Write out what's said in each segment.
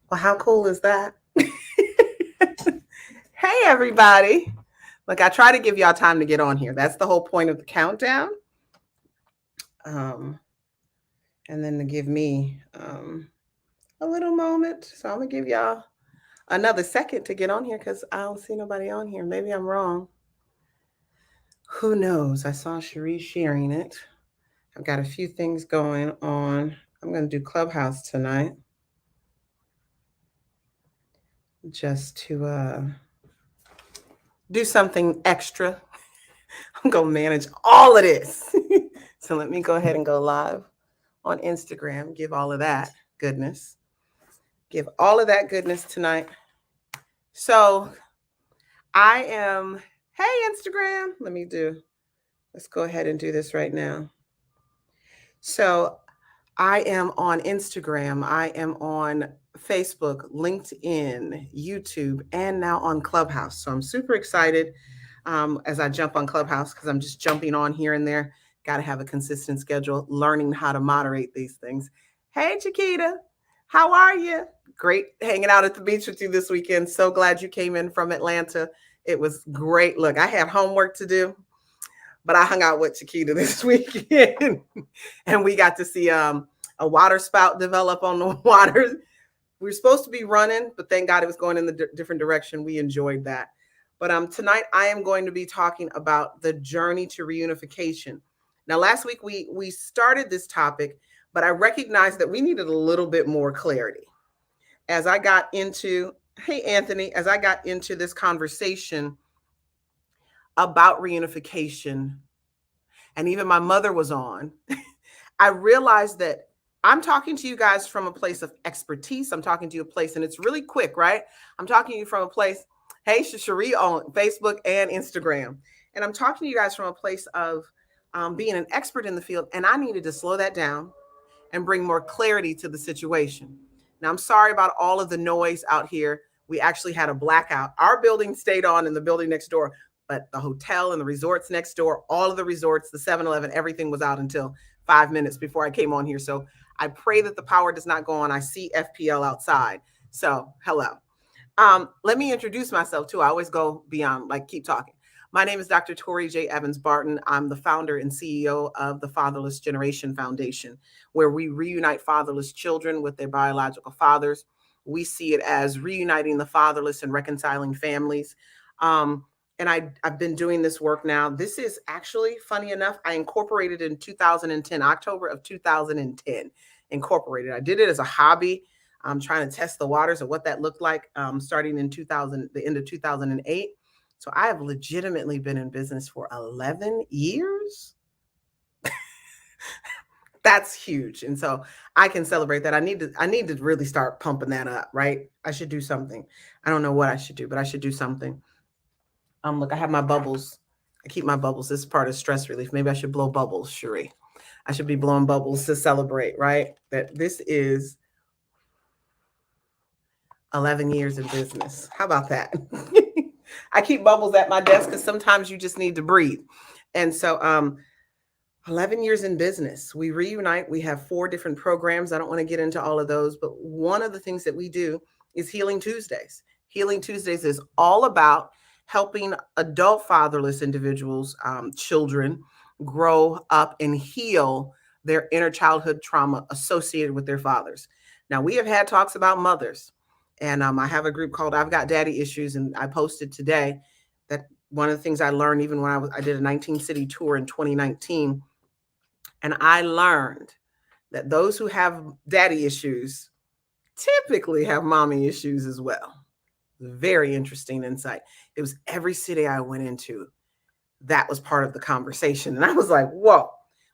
Well, how cool is that? Hey, everybody. Look, I try to give y'all time to get on here. That's the whole point of the countdown. Um, and then to give me a little moment. So I'm going to give y'all another second to get on here because I don't see nobody on here. Maybe I'm wrong. Who knows? I saw Cherie sharing it. I've got a few things going on. I'm going to do Clubhouse tonight just to do something extra. I'm going to manage all of this. So let me go ahead and go live on Instagram. Give all of that goodness. Give all of that goodness tonight. So I am, hey, Instagram. Let's go ahead and do this right now. So I am on Instagram. I am on Facebook, LinkedIn, YouTube, and now on Clubhouse. So I'm super excited as I jump on Clubhouse because I'm just jumping on here and there. Got to have a consistent schedule, learning how to moderate these things. Hey, Chiquita, how are you? Great hanging out at the beach with you this weekend. So glad you came in from Atlanta. It was great. Look, I had homework to do, but I hung out with Chiquita this weekend and we got to see a water spout develop on the water. We were supposed to be running, but thank God it was going in the different direction. We enjoyed that. But tonight I am going to be talking about the journey to reunification. Now, last week we started this topic, but I recognized that we needed a little bit more clarity. As I got into, hey Anthony, as I got into this conversation about reunification, and even my mother was on, I realized that I'm talking to you guys from a place of expertise. I'm talking to you a place, and it's really quick, right? I'm talking to you from a place, hey, Cherie on Facebook and Instagram. And I'm talking to you guys from a place of being an expert in the field. And I needed to slow that down and bring more clarity to the situation. Now, I'm sorry about all of the noise out here. We actually had a blackout. Our building stayed on in the building next door, but the hotel and the resorts next door, all of the resorts, the 7-Eleven, everything was out until 5 minutes before I came on here. So I pray that the power does not go on. I see FPL outside. So hello. Let me introduce myself too. I always go beyond, like, keep talking. My name is Dr. Torri J. Evans Barton. I'm the founder and CEO of the Fatherless Generation Foundation, where we reunite fatherless children with their biological fathers. We see it as reuniting the fatherless and reconciling families. And I've been doing this work now. This is actually, funny enough, I incorporated in 2010, October of 2010, incorporated. I did it as a hobby. I'm trying to test the waters of what that looked like starting in the end of 2008. So I have legitimately been in business for 11 years. That's huge. And so I can celebrate that. I need to really start pumping that up, right? I should do something. I don't know what I should do, but I should do something. Look, I have my bubbles. I keep my bubbles. This is part of stress relief. Maybe I should blow bubbles, Cherie. I should be blowing bubbles to celebrate, right? That this is 11 years in business. How about that? I keep bubbles at my desk because sometimes you just need to breathe. And so 11 years in business. We reunite. We have 4 different programs. I don't want to get into all of those, but one of the things that we do is Healing Tuesdays. Healing Tuesdays is all about helping adult fatherless individuals, children, grow up and heal their inner childhood trauma associated with their fathers. Now, we have had talks about mothers, and I have a group called I've Got Daddy Issues, and I posted today that one of the things I learned even when I did a 19-city tour in 2019, and I learned that those who have daddy issues typically have mommy issues as well. Very interesting insight. It was every city I went into, that was part of the conversation. And I was like, whoa,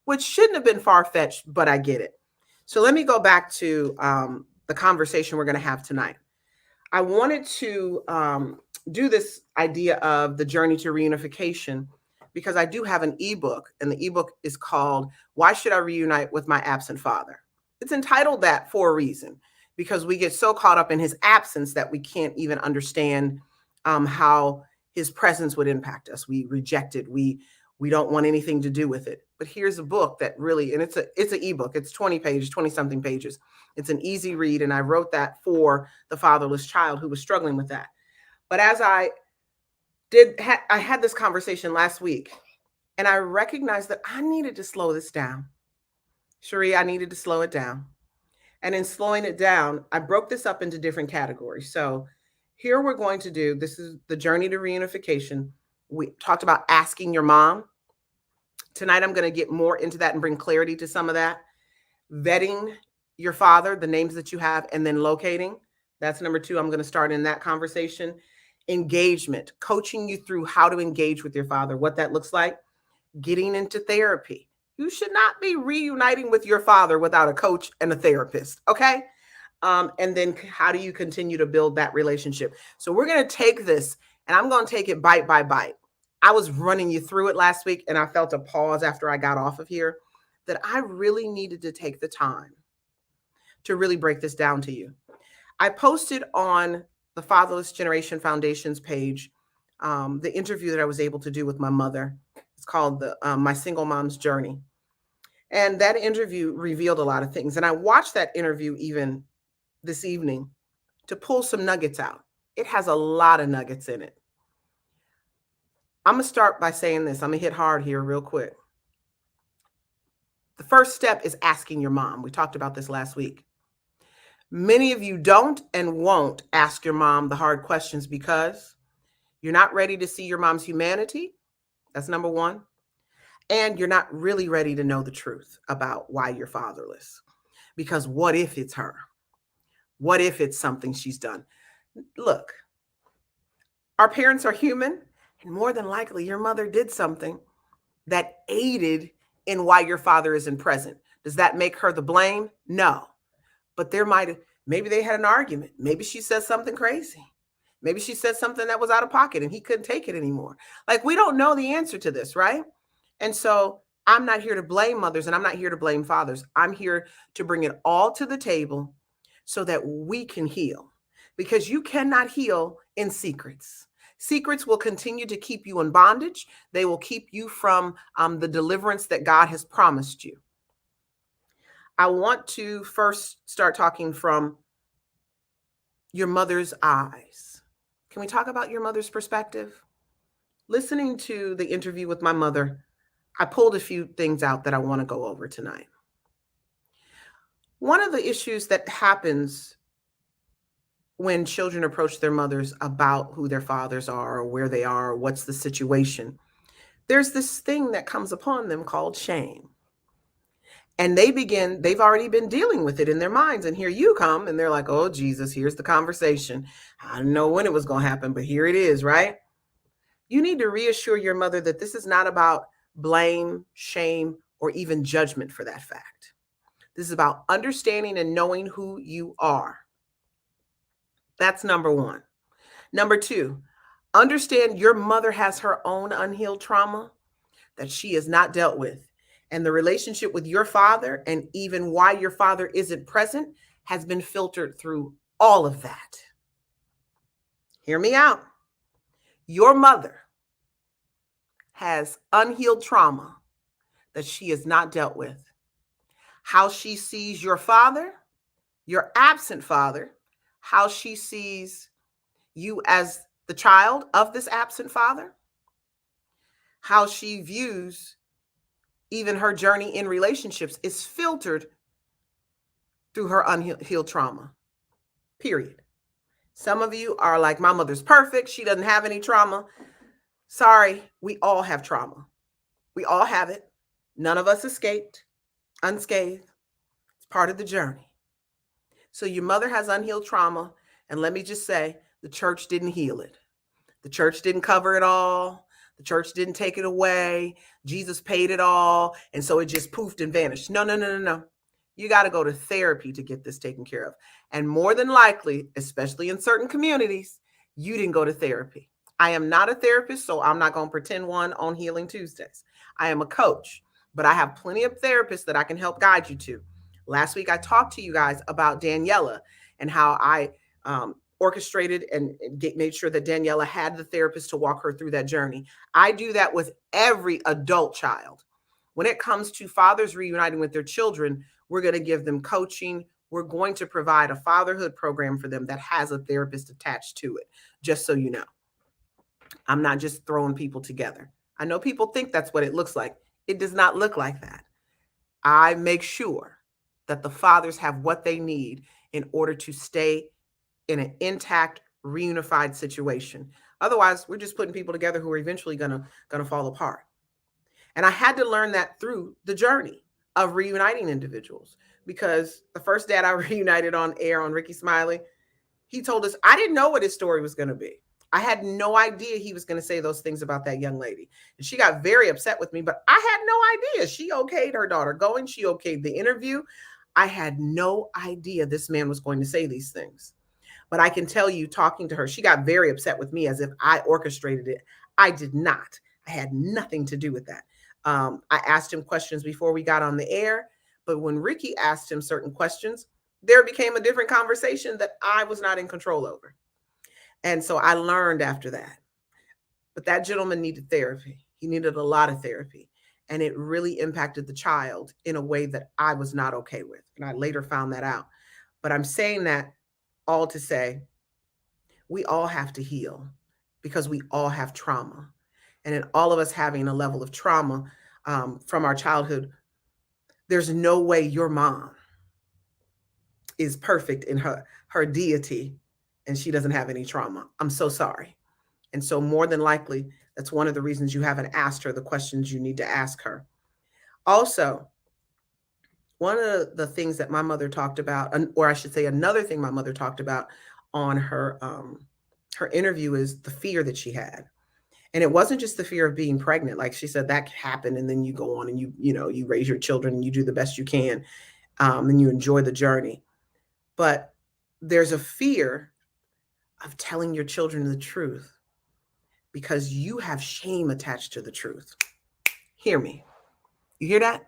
which shouldn't have been far-fetched, but I get it. So let me go back to the conversation we're going to have tonight. I wanted to do this idea of the journey to reunification because I do have an ebook, and the ebook is called Why Should I Reunite with My Absent Father? It's entitled that for a reason, because we get so caught up in his absence that we can't even understand how his presence would impact us. We reject it. We don't want anything to do with it. But here's a book that really, and it's an ebook. It's 20 pages, 20 something pages. It's an easy read. And I wrote that for the fatherless child who was struggling with that. But as I I had this conversation last week, and I recognized that I needed to slow this down. Cherie, I needed to slow it down. And in slowing it down, I broke this up into different categories. So here we're going to do, this is the journey to reunification. We talked about asking your mom. Tonight, I'm going to get more into that and bring clarity to some of that. Vetting your father, the names that you have, and then locating. That's number 2. I'm going to start in that conversation. Engagement, coaching you through how to engage with your father, what that looks like. Getting into therapy. You should not be reuniting with your father without a coach and a therapist, okay? And then how do you continue to build that relationship? So we're going to take this, and I'm going to take it bite by bite. I was running you through it last week, and I felt a pause after I got off of here that I really needed to take the time to really break this down to you. I posted on the Fatherless Generation Foundation's page the interview that I was able to do with my mother. It's called My Single Mom's Journey. And that interview revealed a lot of things. And I watched that interview even this evening to pull some nuggets out. It has a lot of nuggets in it. I'm going to start by saying this. I'm going to hit hard here real quick. The first step is asking your mom. We talked about this last week. Many of you don't and won't ask your mom the hard questions because you're not ready to see your mom's humanity. That's number 1. And you're not really ready to know the truth about why you're fatherless. Because what if it's her? What if it's something she's done? Look, our parents are human, and more than likely your mother did something that aided in why your father isn't present. Does that make her the blame? No. But maybe they had an argument. Maybe she said something crazy. Maybe she said something that was out of pocket and he couldn't take it anymore. Like, we don't know the answer to this, right? And so I'm not here to blame mothers and I'm not here to blame fathers. I'm here to bring it all to the table so that we can heal, because you cannot heal in secrets. Secrets will continue to keep you in bondage. They will keep you from the deliverance that God has promised you. I want to first start talking from your mother's eyes. Can we talk about your mother's perspective? Listening to the interview with my mother, I pulled a few things out that I want to go over tonight. One of the issues that happens when children approach their mothers about who their fathers are or where they are, or what's the situation, there's this thing that comes upon them called shame. And they've already been dealing with it in their minds. And here you come and they're like, oh, Jesus, here's the conversation. I don't know when it was going to happen, but here it is, right? You need to reassure your mother that this is not about blame, shame, or even judgment for that fact. This is about understanding and knowing who you are. That's number 1. Number 2, understand your mother has her own unhealed trauma that she has not dealt with. And the relationship with your father and even why your father isn't present has been filtered through all of that. Hear me out. Your mother has unhealed trauma that she has not dealt with. How she sees your father, your absent father, how she sees you as the child of this absent father, how she views even her journey in relationships is filtered through her unhealed trauma, period. Some of you are like, my mother's perfect. She doesn't have any trauma. Sorry, we all have trauma. We all have it. None of us escaped unscathed. It's part of the journey. So your mother has unhealed trauma. And let me just say, the church didn't heal it. The church didn't cover it all. The church didn't take it away. Jesus paid it all. And so it just poofed and vanished. No. You got to go to therapy to get this taken care of. And more than likely, especially in certain communities, you didn't go to therapy. I am not a therapist, so I'm not going to pretend one on Healing Tuesdays. I am a coach, but I have plenty of therapists that I can help guide you to. Last week, I talked to you guys about Daniela and how I orchestrated and made sure that Daniela had the therapist to walk her through that journey. I do that with every adult child. When it comes to fathers reuniting with their children, we're going to give them coaching. We're going to provide a fatherhood program for them that has a therapist attached to it, just so you know. I'm not just throwing people together. I know people think that's what it looks like. It does not look like that. I make sure that the fathers have what they need in order to stay in an intact, reunified situation. Otherwise, we're just putting people together who are eventually gonna fall apart. And I had to learn that through the journey of reuniting individuals, because the first dad I reunited on air on Ricky Smiley, he told us, I didn't know what his story was going to be. I had no idea he was going to say those things about that young lady. And she got very upset with me, but I had no idea. She okayed her daughter going. She okayed the interview. I had no idea this man was going to say these things. But I can tell you, talking to her, she got very upset with me as if I orchestrated it. I did not. I had nothing to do with that. I asked him questions before we got on the air, but when Ricky asked him certain questions, there became a different conversation that I was not in control over. And so I learned after that. But that gentleman needed therapy. He needed a lot of therapy. And it really impacted the child in a way that I was not okay with. And I later found that out. But I'm saying that all to say, we all have to heal because we all have trauma. And in all of us having a level of trauma from our childhood, there's no way your mom is perfect in her deity and she doesn't have any trauma. I'm so sorry. And so more than likely, that's one of the reasons you haven't asked her the questions you need to ask her. Also, one of the things that my mother talked about, or I should say another thing my mother talked about on her interview, is the fear that she had. And it wasn't just the fear of being pregnant. Like she said, that happened. And then you go on and you raise your children and you do the best you can. And you enjoy the journey. But there's a fear of telling your children the truth because you have shame attached to the truth. Hear me. You hear that?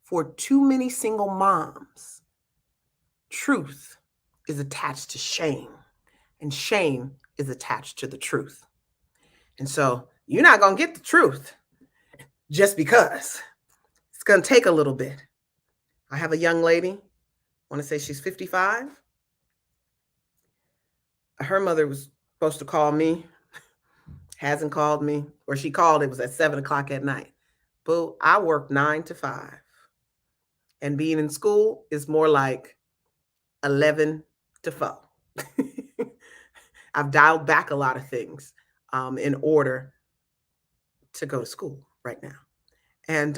For too many single moms, truth is attached to shame, and shame is attached to the truth. And so you're not going to get the truth just because. It's going to take a little bit. I have a young lady, I want to say she's 55. Her mother was supposed to call me, hasn't called me, or she called, it was at 7:00 at night. Boo, I work 9 to 5. And being in school is more like 11 to 4. I've dialed back a lot of things in order to go to school right now. And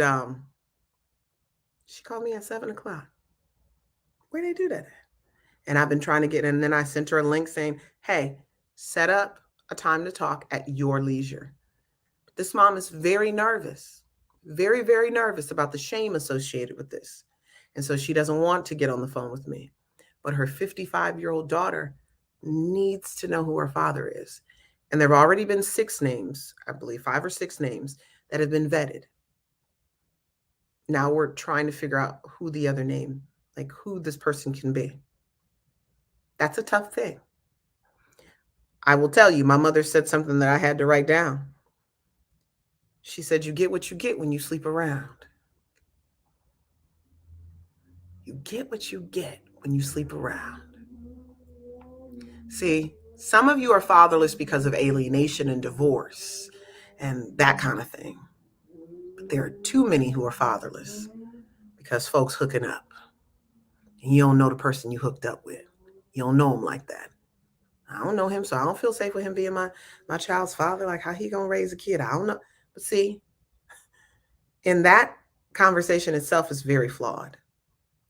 she called me at 7:00. Where did they do that at? And I've been trying to get in. And then I sent her a link saying, hey, set up a time to talk at your leisure. This mom is very nervous, very, very nervous about the shame associated with this. And so she doesn't want to get on the phone with me. But her 55-year-old daughter needs to know who her father is. And there have already been 6 names, I believe 5 or 6 names that have been vetted. Now we're trying to figure out who the other name, like who this person can be. That's a tough thing. I will tell you, my mother said something that I had to write down. She said, you get what you get when you sleep around. You get what you get when you sleep around. See, some of you are fatherless because of alienation and divorce and that kind of thing. But there are too many who are fatherless because folks hooking up. And you don't know the person you hooked up with. You don't know him like that. I don't know him, so I don't feel safe with him being my child's father. Like, how he gonna raise a kid? I don't know. But see, in that conversation itself is very flawed.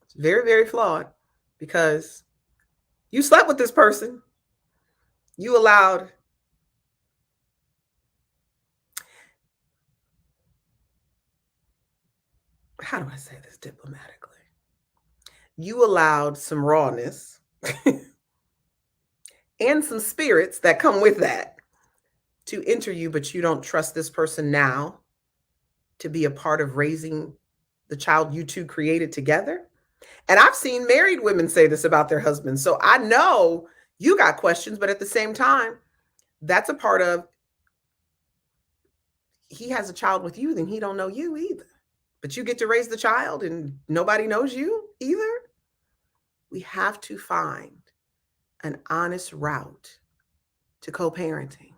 It's very, very flawed because you slept with this person. You allowed how do I say this diplomatically? You allowed some rawness and some spirits that come with that to enter you, but you don't trust this person now to be a part of raising the child you two created together. And I've seen married women say this about their husbands. So I know you got questions, but at the same time, that's a part of he has a child with you, then he don't know you either. But you get to raise the child and nobody knows you either. We have to find an honest route to co-parenting.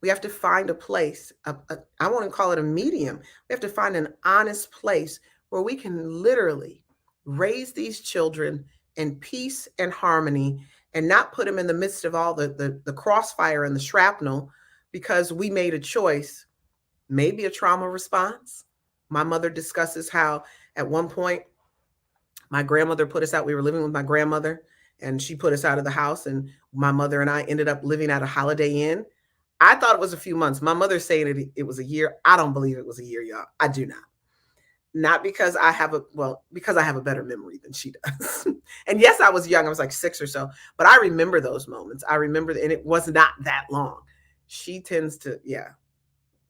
We have to find a place, I want to call it a medium. We have to find an honest place where we can literally raise these children in peace and harmony and not put them in the midst of all the crossfire and the shrapnel because we made a choice, maybe a trauma response. My mother discusses how at one point my grandmother put us out. We were living with my grandmother and she put us out of the house, and my mother and I ended up living at a Holiday Inn. I thought it was a few months. My mother's saying it was a year. I don't believe it was a year, y'all. I do not. Not because I have because I have a better memory than she does. And yes, I was young. I was like 6 or so, but I remember those moments. I remember, and it was not that long. She tends to, yeah,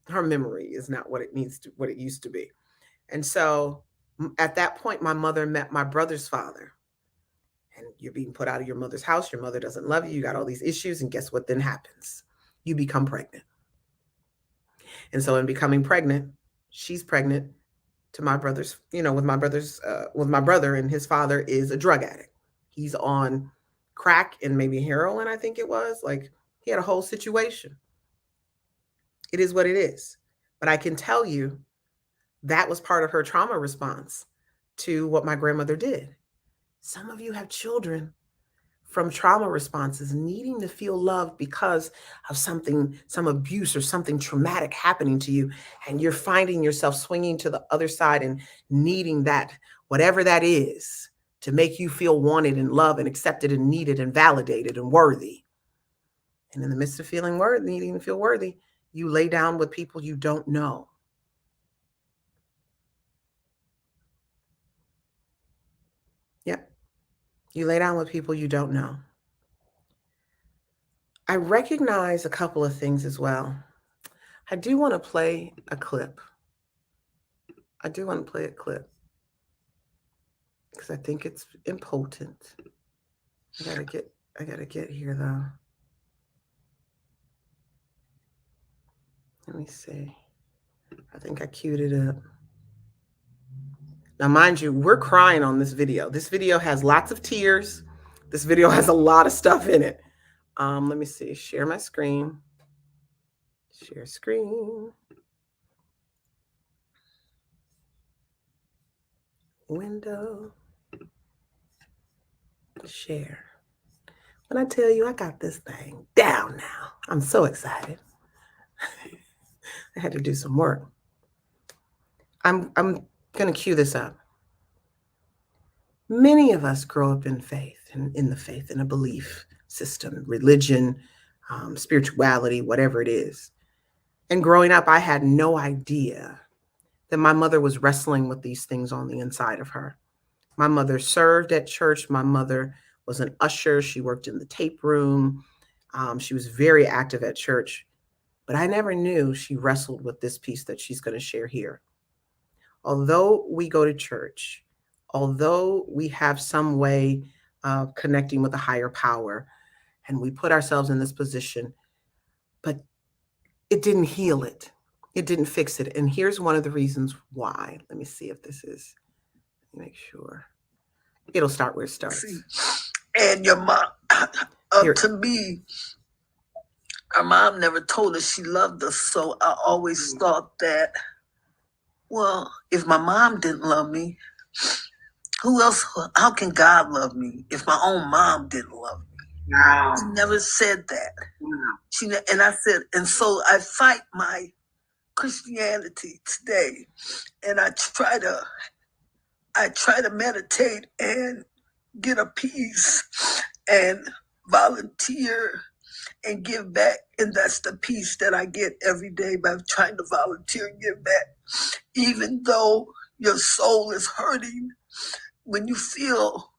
her memory is not what what it used to be. And so at that point, my mother met my brother's father. And you're being put out of your mother's house. Your mother doesn't love you. You got all these issues. And guess what then happens? You become pregnant. And so in becoming pregnant, she's pregnant to my brother's, with my brother, and his father is a drug addict. He's on crack and maybe heroin, I think it was. Like, he had a whole situation. It is what it is. But I can tell you that was part of her trauma response to what my grandmother did. Some of you have children from trauma responses needing to feel loved because of some abuse or something traumatic happening to you. And you're finding yourself swinging to the other side and needing that, whatever that is, to make you feel wanted and loved and accepted and needed and validated and worthy. And in the midst of feeling worthy, needing to feel worthy, you lay down with people you don't know. Yep. You lay down with people you don't know. I recognize a couple of things as well. I do want to play a clip. Because I think it's important. I gotta get here though. Let me see. I think I queued it up. Now, mind you, we're crying on this video. This video has lots of tears. This video has a lot of stuff in it. Let me see. Share my screen. Share screen. Window. Share. When I tell you I got this thing down now, I'm so excited. I had to do some work. I'm going to cue this up. Many of us grow up in faith, in the faith, in a belief system, religion, spirituality, whatever it is. And growing up, I had no idea that my mother was wrestling with these things on the inside of her. My mother served at church. My mother was an usher. She worked in the tape room. She was very active at church. But I never knew she wrestled with this piece that she's going to share here. Although we go to church, although we have some way of connecting with a higher power, and we put ourselves in this position, but it didn't heal it. It didn't fix it. And here's one of the reasons why. Let me see if this is, make sure. It'll start where it starts. And your mom, to me, our mom never told us she loved us. So I always thought that, well, if my mom didn't love me, who else? How can God love me if my own mom didn't love me? No. She never said that. No. And I said, and so I fight my Christianity today, and I try to meditate and get a peace and volunteer and give back. And that's the peace that I get every day by trying to volunteer and give back. Even though your soul is hurting, when you feel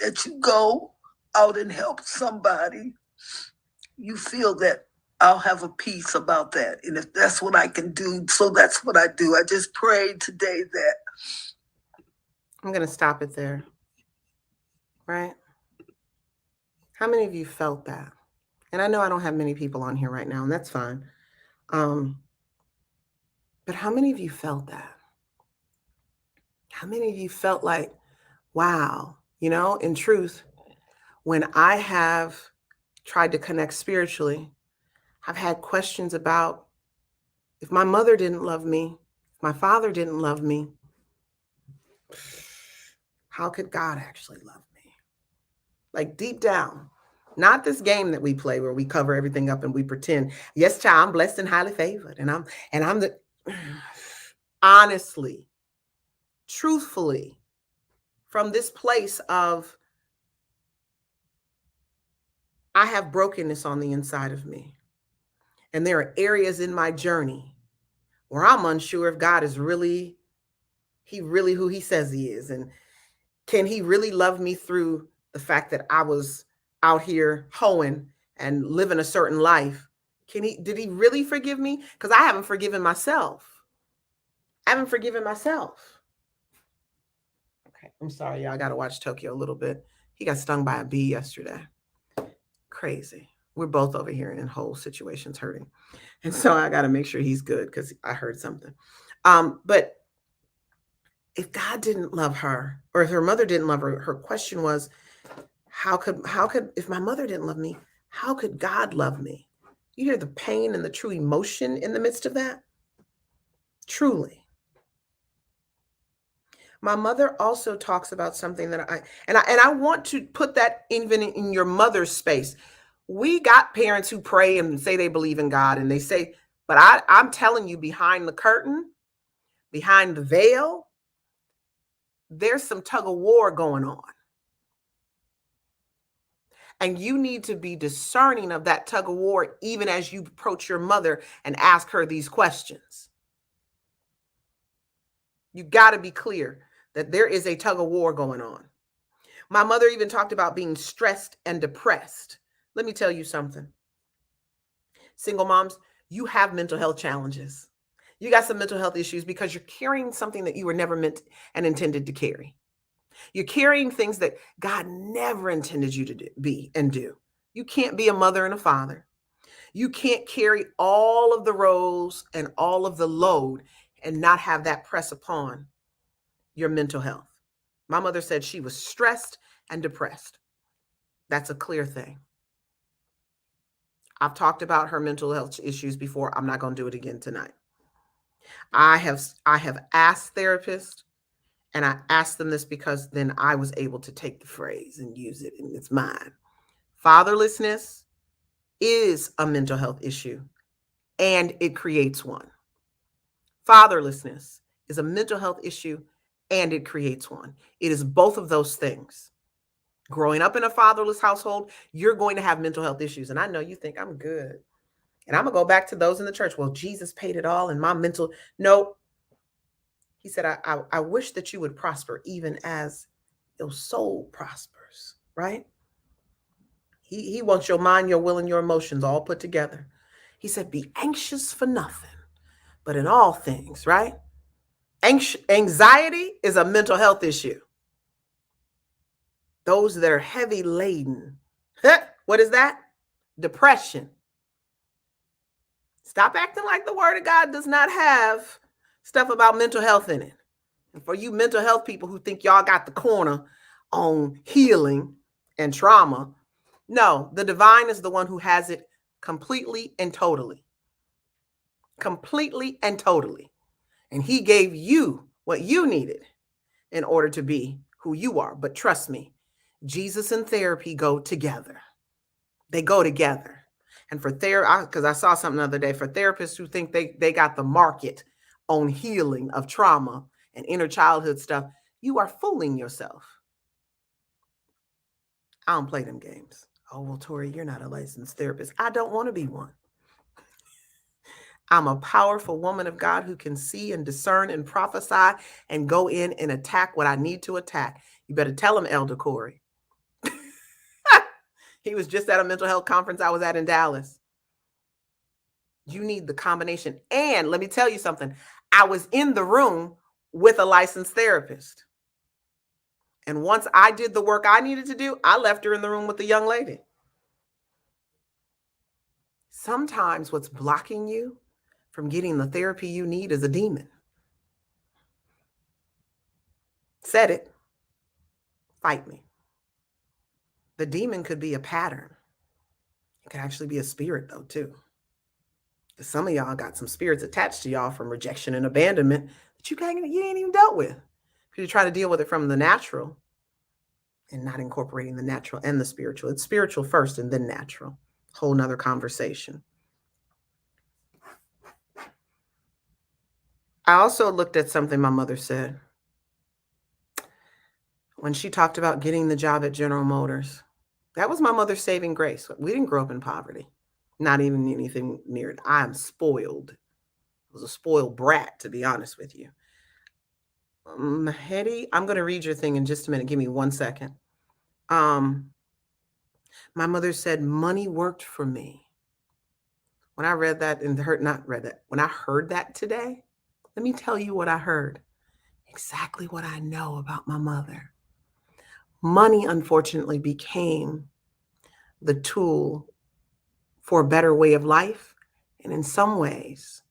that you go out and help somebody, you feel that I'll have a peace about that. And if that's what I can do, so that's what I do. I just prayed today that. I'm going to stop it there. Right? How many of you felt that? And I know I don't have many people on here right now, and that's fine. But how many of you felt that? How many of you felt like, wow, in truth, when I have tried to connect spiritually, I've had questions about if my mother didn't love me, if my father didn't love me, how could God actually love me? Like deep down, not this game that we play where we cover everything up and we pretend, yes, child, I'm blessed and highly favored. And I'm the honestly, truthfully, from this place of I have brokenness on the inside of me. And there are areas in my journey where I'm unsure if God is really who he says he is. And can he really love me through the fact that I was out here hoeing and living a certain life? Did he really forgive me? Because I haven't forgiven myself. I haven't forgiven myself. Okay, I'm sorry, y'all. I got to watch Tokyo a little bit. He got stung by a bee yesterday. Crazy. We're both over here in whole situations hurting. And so I got to make sure he's good because I heard something. But if God didn't love her, or if her mother didn't love her, her question was, how could, if my mother didn't love me, how could God love me? You hear the pain and the true emotion in the midst of that? Truly. My mother also talks about something that I want to put that even in your mother's space. We got parents who pray and say they believe in God and they say, but I'm telling you, behind the curtain, behind the veil, there's some tug of war going on. And you need to be discerning of that tug of war, even as you approach your mother and ask her these questions. You got to be clear that there is a tug of war going on. My mother even talked about being stressed and depressed. Let me tell you something. Single moms, you have mental health challenges. You got some mental health issues because you're carrying something that you were never meant and intended to carry. You're carrying things that God never intended you to be and do. You can't be a mother and a father. You can't carry all of the roles and all of the load and not have that press upon your mental health. My mother said she was stressed and depressed. That's a clear thing. I've talked about her mental health issues before. I'm not going to do it again tonight. I have asked therapists, and I asked them this because then I was able to take the phrase and use it, and it's mine. Fatherlessness is a mental health issue, and it creates one. Fatherlessness is a mental health issue, and it creates one. It is both of those things. Growing up in a fatherless household, you're going to have mental health issues. And I know you think I'm good. And I'm going to go back to those in the church. Well, Jesus paid it all, and my mental. No, he said, I wish that you would prosper even as your soul prospers, right? He wants your mind, your will, and your emotions all put together. He said, be anxious for nothing, but in all things, right? Anxiety is a mental health issue. Those that are heavy laden. What is that? Depression. Stop acting like the word of God does not have stuff about mental health in it. And for you mental health people who think y'all got the corner on healing and trauma, no, the divine is the one who has it completely and totally. Completely and totally. And he gave you what you needed in order to be who you are. But trust me, Jesus and therapy go together. They go together. And for therapy, because I saw something the other day, for therapists who think they got the market on healing of trauma and inner childhood stuff, you are fooling yourself. I don't play them games. Oh, well, Torri, you're not a licensed therapist. I don't want to be one. I'm a powerful woman of God who can see and discern and prophesy and go in and attack what I need to attack. You better tell him, Elder Corey. He was just at a mental health conference I was at in Dallas. You need the combination. And let me tell you something. I was in the room with a licensed therapist. And once I did the work I needed to do, I left her in the room with the young lady. Sometimes what's blocking you from getting the therapy you need is a demon. Said it. Fight me. The demon could be a pattern. It could actually be a spirit, though, too. Because some of y'all got some spirits attached to y'all from rejection and abandonment that you ain't even dealt with. Because you try to deal with it from the natural and not incorporating the natural and the spiritual. It's spiritual first and then natural. Whole nother conversation. I also looked at something my mother said when she talked about getting the job at General Motors. That was my mother's saving grace. We didn't grow up in poverty, not even anything near it. I'm spoiled. I was a spoiled brat, to be honest with you. Hetty, I'm going to read your thing in just a minute. Give me 1 second. My mother said money worked for me. When I read that and when I heard that today, let me tell you what I heard. Exactly what I know about my mother. Money, unfortunately, became the tool for a better way of life. And in some ways,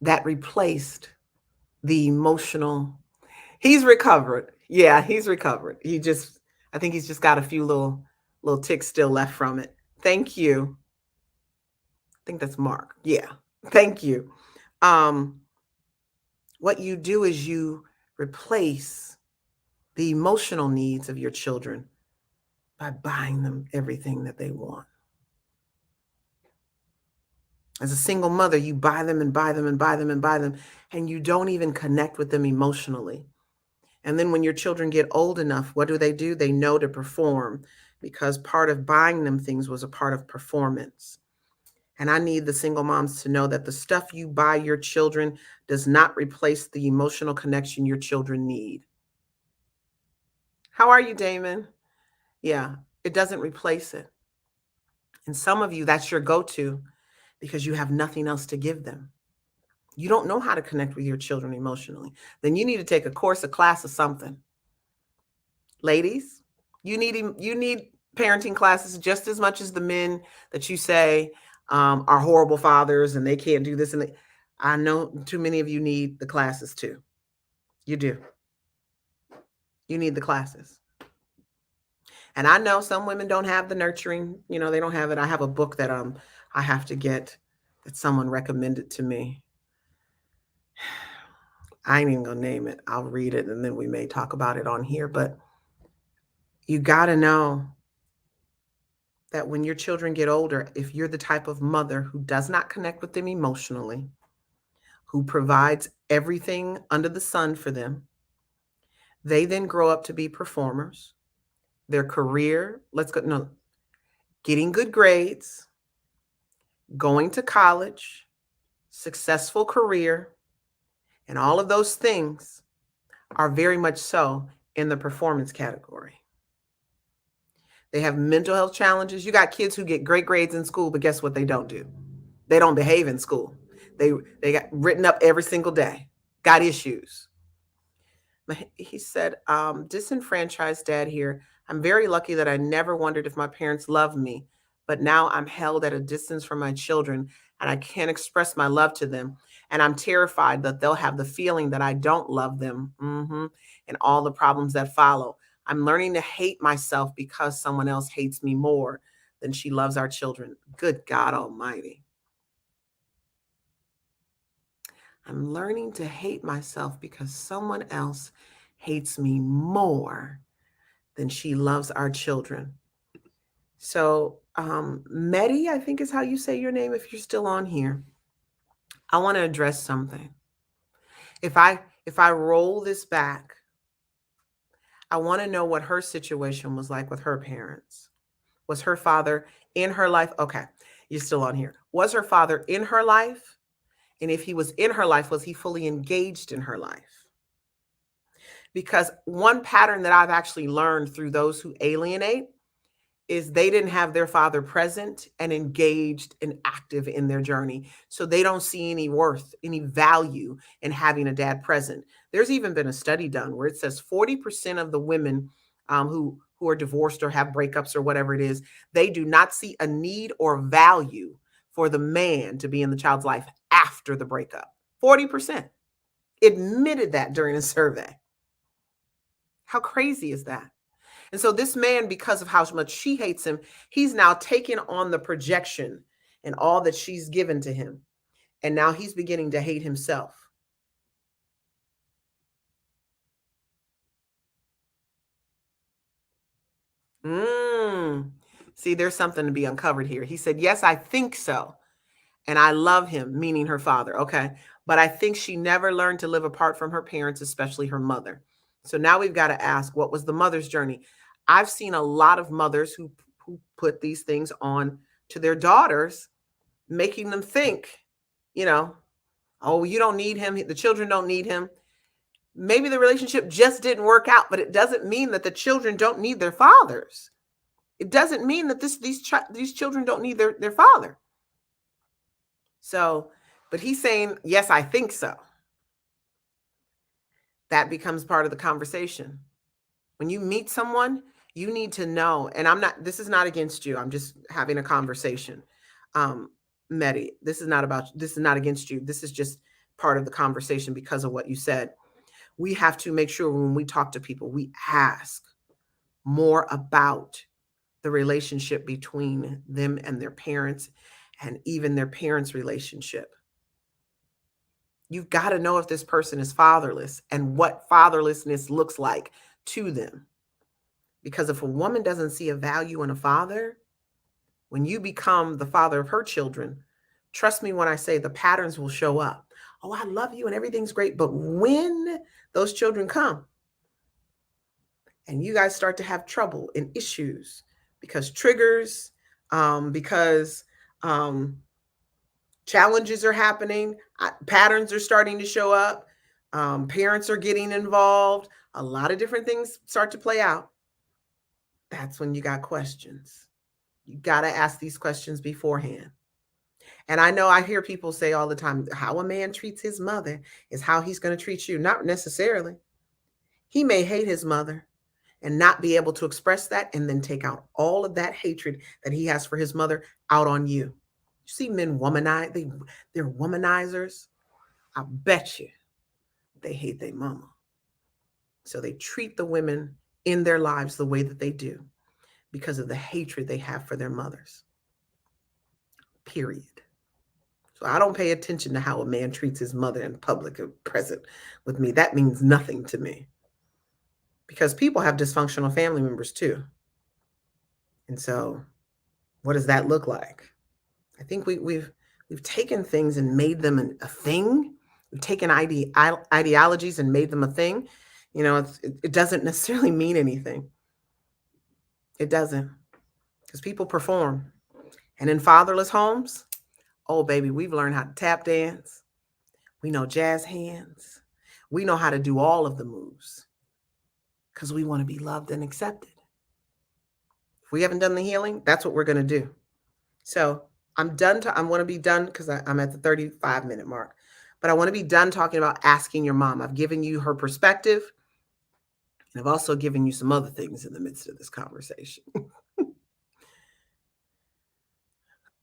that replaced the emotional. He's recovered. Yeah, he's recovered. I think he's just got a few little ticks still left from it. Thank you. I think that's Mark. Yeah. Thank you. What you do is you replace the emotional needs of your children by buying them everything that they want. As a single mother, you buy them and buy them and buy them and buy them, and you don't even connect with them emotionally. And then when your children get old enough, what do? They know to perform, because part of buying them things was a part of performance. And I need the single moms to know that the stuff you buy your children does not replace the emotional connection your children need. How are you, Damon? Yeah, it doesn't replace it. And some of you, that's your go-to because you have nothing else to give them. You don't know how to connect with your children emotionally. Then you need to take a course, a class, or something. Ladies, you need parenting classes just as much as the men that you say are horrible fathers and they can't do this. I know too many of you need the classes too. You do. You need the classes. And I know some women don't have the nurturing, they don't have it. I have a book that I have to get that someone recommended to me. I ain't even gonna name it. I'll read it and then we may talk about it on here. But you gotta know that when your children get older, if you're the type of mother who does not connect with them emotionally, who provides everything under the sun for them, they then grow up to be performers. Their career, getting good grades, going to college, successful career, and all of those things are very much so in the performance category. They have mental health challenges. You got kids who get great grades in school, but guess what they don't do? They don't behave in school. They got written up every single day, got issues. He said, disenfranchised dad here. I'm very lucky that I never wondered if my parents loved me, but now I'm held at a distance from my children and I can't express my love to them. And I'm terrified that they'll have the feeling that I don't love them, and all the problems that follow. I'm learning to hate myself because someone else hates me more than she loves our children. Good God Almighty. I'm learning to hate myself because someone else hates me more than she loves our children. So, Medi, I think is how you say your name if you're still on here. I want to address something. If I roll this back, I want to know what her situation was like with her parents. Was her father in her life? Okay, you're still on here. Was her father in her life? And if he was in her life, was he fully engaged in her life? Because one pattern that I've actually learned through those who alienate is they didn't have their father present and engaged and active in their journey. So they don't see any worth, any value in having a dad present. There's even been a study done where it says 40% of the women who are divorced or have breakups or whatever it is, they do not see a need or value for the man to be in the child's life after the breakup. 40% admitted that during a survey. How crazy is that? And so this man, because of how much she hates him, he's now taken on the projection and all that she's given to him. And now he's beginning to hate himself. See, there's something to be uncovered here. He said, yes, I think so. And I love him, meaning her father. Okay. But I think she never learned to live apart from her parents, especially her mother. So now we've got to ask, what was the mother's journey? I've seen a lot of mothers who put these things on to their daughters, making them think, you know, oh, you don't need him. The children don't need him. Maybe the relationship just didn't work out, but it doesn't mean that the children don't need their fathers. It doesn't mean that these children don't need their father. So, but he's saying, yes, I think so. That becomes part of the conversation. When you meet someone, you need to know, and this is not against you. I'm just having a conversation. Medi, this is not against you. This is just part of the conversation because of what you said. We have to make sure when we talk to people, we ask more about the relationship between them and their parents, and even their parents' relationship. You've got to know if this person is fatherless and what fatherlessness looks like to them. Because if a woman doesn't see a value in a father, when you become the father of her children, trust me when I say the patterns will show up. Oh, I love you and everything's great. But when those children come and you guys start to have trouble and issues because triggers, because challenges are happening, patterns are starting to show up, parents are getting involved, a lot of different things start to play out. That's when you got questions. You got to ask these questions beforehand. And I know I hear people say all the time, how a man treats his mother is how he's going to treat you. Not necessarily. He may hate his mother and not be able to express that, and then take out all of that hatred that he has for his mother out on you. You see men womanize, they're womanizers. I bet you they hate their mama. So they treat the women in their lives the way that they do because of the hatred they have for their mothers. Period. So I don't pay attention to how a man treats his mother in public or present with me. That means nothing to me. Because people have dysfunctional family members too. And so what does that look like? I think we've taken things and made them a thing. We've taken ideologies and made them a thing. You know, it doesn't necessarily mean anything. It doesn't. Because people perform. And in fatherless homes, oh, baby, we've learned how to tap dance. We know jazz hands. We know how to do all of the moves because we want to be loved and accepted. If we haven't done the healing, that's what we're going to do. So I'm done. I want to be done because I'm at the 35-minute mark. But I want to be done talking about asking your mom. I've given you her perspective. And I've also given you some other things in the midst of this conversation.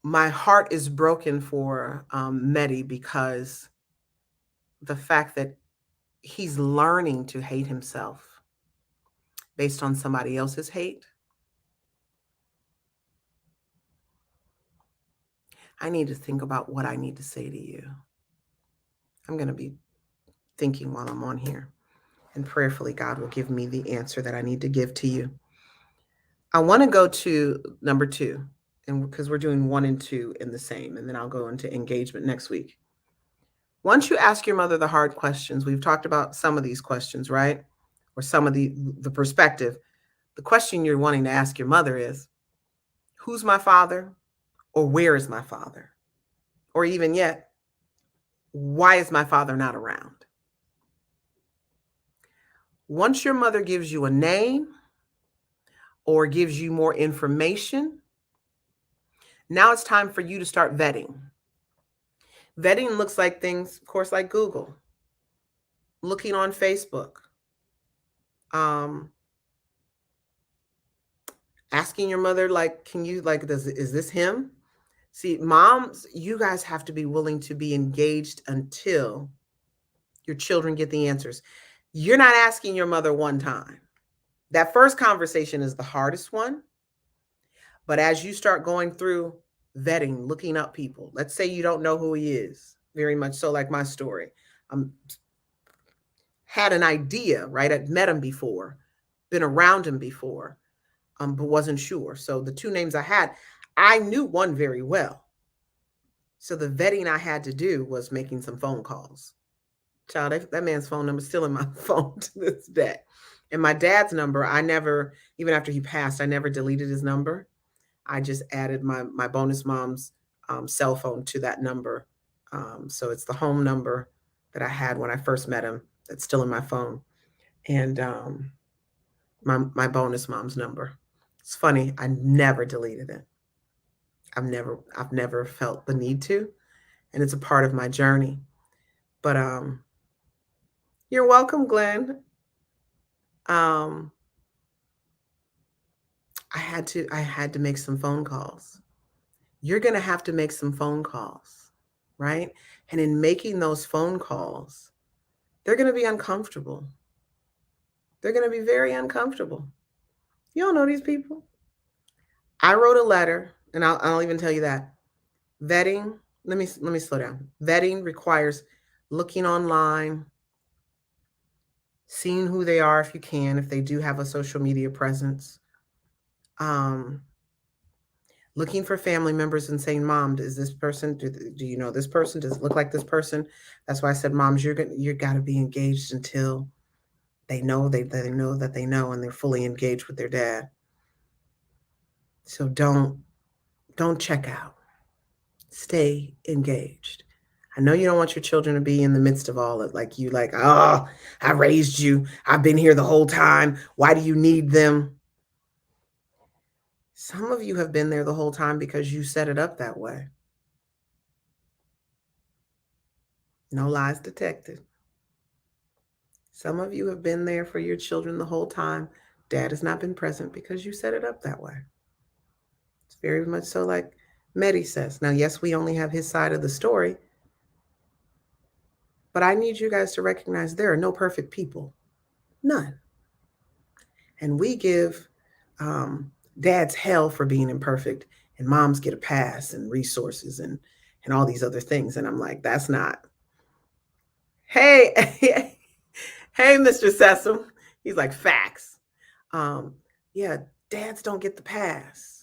My heart is broken for Medi because the fact that he's learning to hate himself based on somebody else's hate. I need to think about what I need to say to you. I'm going to be thinking while I'm on here, and prayerfully God will give me the answer that I need to give to you. I want to go to number 2, and because we're doing 1 and 2 in the same, and then I'll go into engagement next week. Once you ask your mother the hard questions, we've talked about some of these questions, right? Or some of the perspective. The question you're wanting to ask your mother is, who's my father? Or where is my father? Or even yet, why is my father not around? Once your mother gives you a name or gives you more information, now it's time for you to start vetting. Vetting looks like things, of course, like Google, looking on Facebook, asking your mother, like, can you, like, is this him? See, moms, you guys have to be willing to be engaged until your children get the answers. You're not asking your mother one time. That first conversation is the hardest one. But as you start going through vetting, looking up people, let's say you don't know who he is, very much so like my story. Had an idea, right? I'd met him before, been around him before, but wasn't sure. So the two names I had, I knew one very well. So the vetting I had to do was making some phone calls. Child, that man's phone number is still in my phone to this day. And my dad's number, I never, even after he passed, I never deleted his number. I just added my bonus mom's cell phone to that number. So it's the home number that I had when I first met him that's still in my phone. And my bonus mom's number. It's funny, I never deleted it. I've never felt the need to, and it's a part of my journey. But you're welcome, Glenn. I had to make some phone calls. You're going to have to make some phone calls, right? And in making those phone calls, they're going to be uncomfortable. They're going to be very uncomfortable. You don't know these people. I wrote a letter, and I'll even tell you that vetting. Let me slow down. Vetting requires looking online, seeing who they are if you can, if they do have a social media presence. Looking for family members and saying, "Mom, is this person? Do you know this person? Does it look like this person?" That's why I said, "Moms, you got to be engaged until they know they know that they know, and they're fully engaged with their dad." So don't check out. Stay engaged. I know you don't want your children to be in the midst of all of like you like, oh, I raised you. I've been here the whole time. Why do you need them? Some of you have been there the whole time because you set it up that way. No lies detected. Some of you have been there for your children the whole time. Dad has not been present because you set it up that way. It's very much so like Medi says. Now, yes, we only have his side of the story, but I need you guys to recognize there are no perfect people. None. And we give dads hell for being imperfect, and moms get a pass and resources and all these other things. And I'm like, that's not. Hey, hey, Mr. Sessom. He's like, facts. Yeah, dads don't get the pass.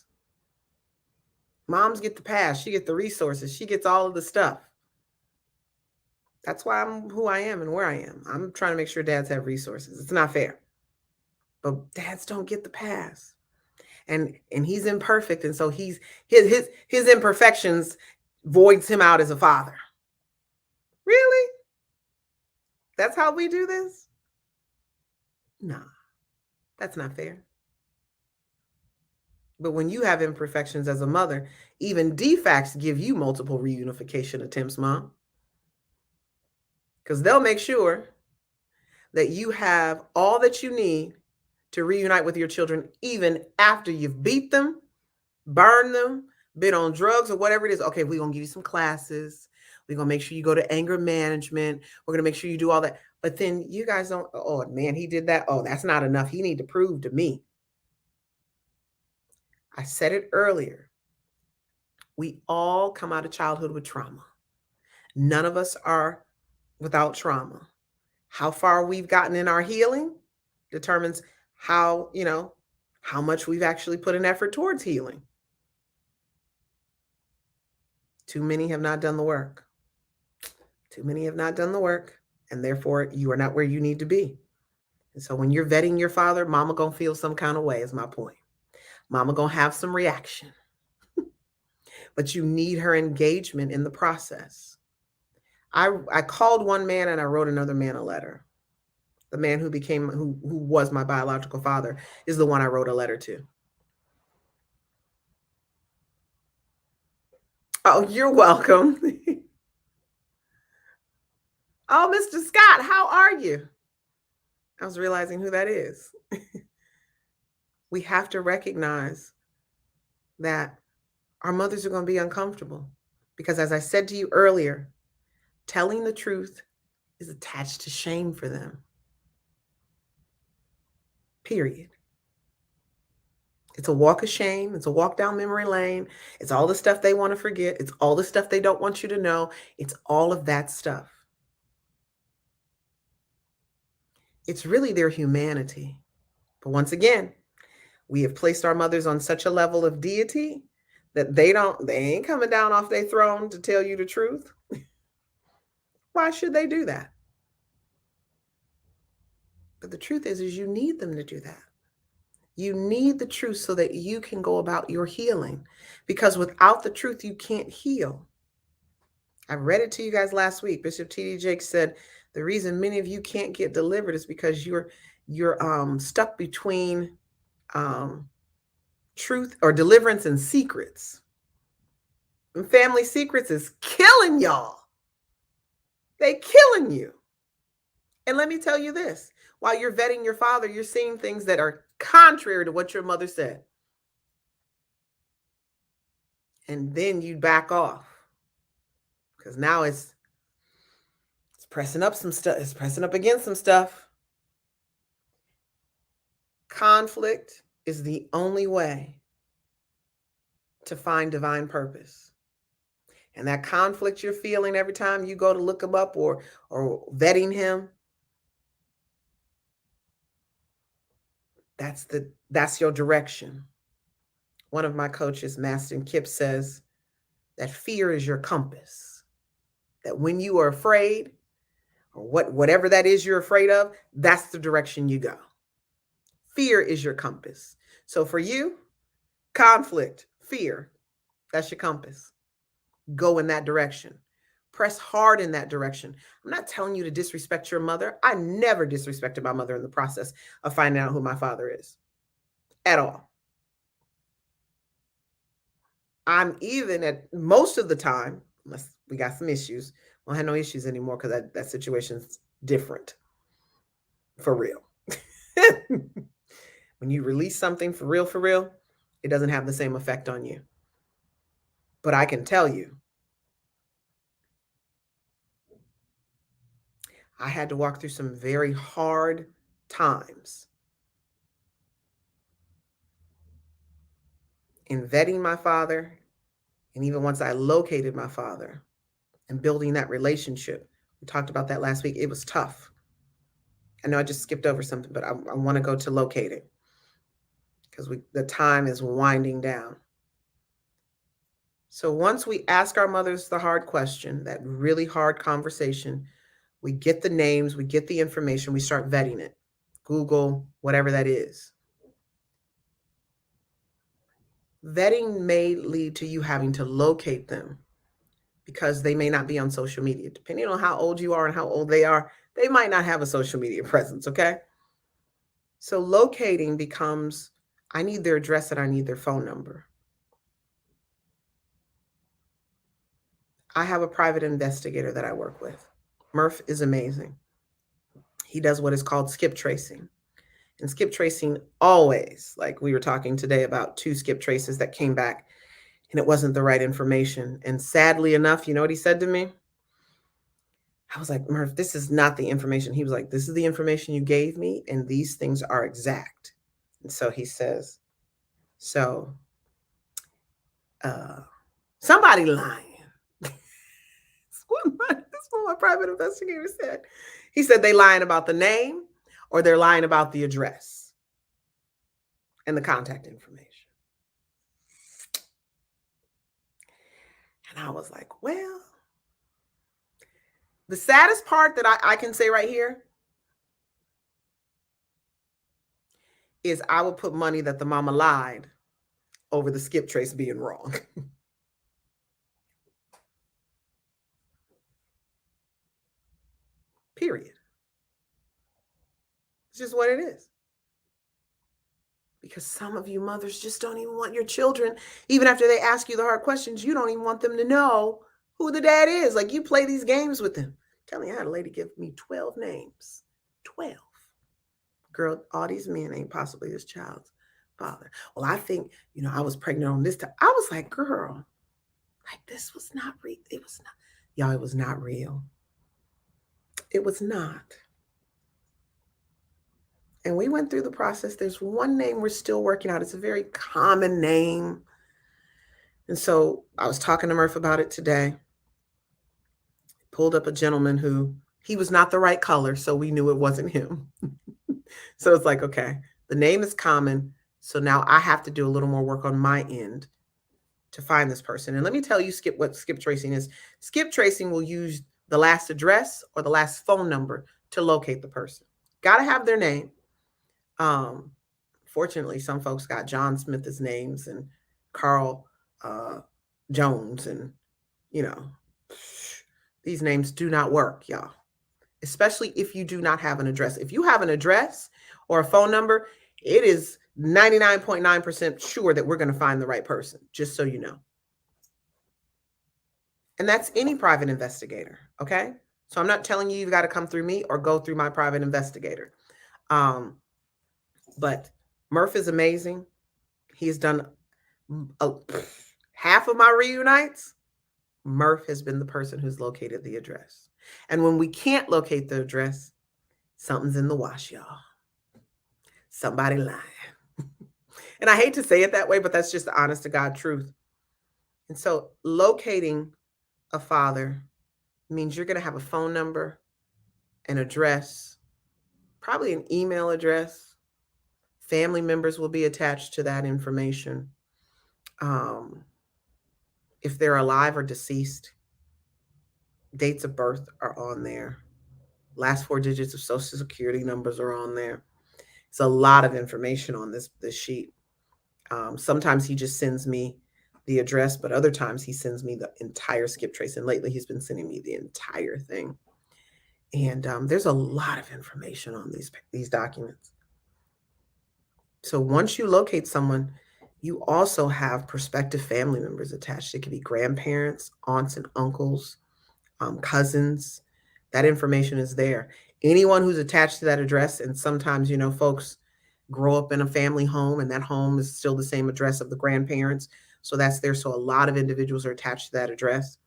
Moms get the pass. She gets the resources. She gets all of the stuff. That's why I'm who I am and where I am. I'm trying to make sure dads have resources. It's not fair. But dads don't get the pass. And he's imperfect, and so his imperfections voids him out as a father. Really? That's how we do this? No, that's not fair. But when you have imperfections as a mother, even defects give you multiple reunification attempts, Mom. Because they'll make sure that you have all that you need to reunite with your children, even after you've beat them, burned them, been on drugs or whatever it is. Okay, we're going to give you some classes. We're going to make sure you go to anger management. We're going to make sure you do all that. But then you guys don't, oh man, he did that. Oh, that's not enough. He need to prove to me. I said it earlier. We all come out of childhood with trauma. None of us are without trauma. How far we've gotten in our healing determines how much we've actually put an effort towards healing. Too many have not done the work. Too many have not done the work, and therefore you are not where you need to be. And so when you're vetting your father, mama gonna feel some kind of way, is my point. Mama gonna have some reaction. But you need her engagement in the process. I called one man and I wrote another man a letter. The man who was my biological father is the one I wrote a letter to. Oh, you're welcome. Oh, Mr. Scott, how are you? I was realizing who that is. We have to recognize that Our mothers are going to be uncomfortable because, as I said to you earlier, telling the truth is attached to shame for them. Period. It's a walk of shame. It's a walk down memory lane. It's all the stuff they want to forget. It's all the stuff they don't want you to know. It's all of that stuff. It's really their humanity. But once again, we have placed our mothers on such a level of deity that they ain't coming down off their throne to tell you the truth. Why should they do that? But the truth is you need them to do that. You need the truth so that you can go about your healing. Because without the truth, you can't heal. I read it to you guys last week. Bishop T.D. Jakes said the reason many of you can't get delivered is because you're stuck between truth or deliverance and secrets. And family secrets is killing y'all. They killing you. And let me tell you this, while you're vetting your father, you're seeing things that are contrary to what your mother said. And then you back off. Because now it's pressing up some stuff. It's pressing up against some stuff. Conflict is the only way to find divine purpose. And that conflict you're feeling every time you go to look him up or vetting him, that's your direction. One of my coaches, Maston Kipp, says that fear is your compass. That when you are afraid, or whatever that is you're afraid of, that's the direction you go. Fear is your compass. So for you, conflict, fear, that's your compass. Go in that direction. Press hard in that direction. I'm not telling you to disrespect your mother. I never disrespected my mother in the process of finding out who my father is at all. I'm even at most of the time, unless we got some issues, we don't have no issues anymore because that situation's different. For real. When you release something for real, it doesn't have the same effect on you. But I can tell you, I had to walk through some very hard times in vetting my father. And even once I located my father and building that relationship, we talked about that last week, it was tough. I know I just skipped over something, but I want to go to locating because the time is winding down. So once we ask our mothers the hard question, that really hard conversation, we get the names, we get the information, we start vetting it. Google, whatever that is. Vetting may lead to you having to locate them because they may not be on social media. Depending on how old you are and how old they are, they might not have a social media presence, okay? So locating becomes, I need their address and I need their phone number. I have a private investigator that I work with. Murph is amazing. He does what is called skip tracing. And skip tracing always, like we were talking today about 2 skip traces that came back and it wasn't the right information. And sadly enough, you know what he said to me? I was like, Murph, this is not the information. He was like, this is the information you gave me, and these things are exact. And so he says, so somebody lying. This is what my private investigator said. He said they lying about the name or they're lying about the address and the contact information. And I was like, well, the saddest part that I can say right here is I would put money that the mama lied over the skip trace being wrong. Period. It's just what it is. Because some of you mothers just don't even want your children, even after they ask you the hard questions, you don't even want them to know who the dad is. Like you play these games with them. I'm telling you, I had a lady give me 12 names. 12. Girl, all these men ain't possibly this child's father. Well, I think, I was pregnant on this time. I was like, girl, like this was not real. It was not, y'all, it was not real. It was not. And we went through the process. There's one name we're still working out. It's a very common name. And so I was talking to Murph about it today. Pulled up a gentleman who he was not the right color, so we knew it wasn't him. So it's like, okay, the name is common. So now I have to do a little more work on my end to find this person. And let me tell you, what skip tracing is. Skip tracing will use the last address or the last phone number to locate the person. Got to have their name. Fortunately, some folks got John Smith as names and Carl Jones, and these names do not work, y'all. Especially if you do not have an address. If you have an address or a phone number, it is 99.9% sure that we're going to find the right person, just so you know. And that's any private investigator, okay? So I'm not telling you you've got to come through me or go through my private investigator. But Murph is amazing. He's done half of my reunites. Murph has been the person who's located the address. And when we can't locate the address, something's in the wash, y'all. Somebody lying. And I hate to say it that way, but that's just the honest to God truth. And so locating a father means you're going to have a phone number, an address, probably an email address. Family members will be attached to that information. If they're alive or deceased, dates of birth are on there. Last 4 digits of social security numbers are on there. It's a lot of information on this sheet. Sometimes he just sends me the address, but other times he sends me the entire skip trace. And lately he's been sending me the entire thing. And there's a lot of information on these documents. So once you locate someone, you also have prospective family members attached. It could be grandparents, aunts and uncles, cousins. That information is there. Anyone who's attached to that address, and sometimes, folks grow up in a family home and that home is still the same address of the grandparents. So that's there. So a lot of individuals are attached to that address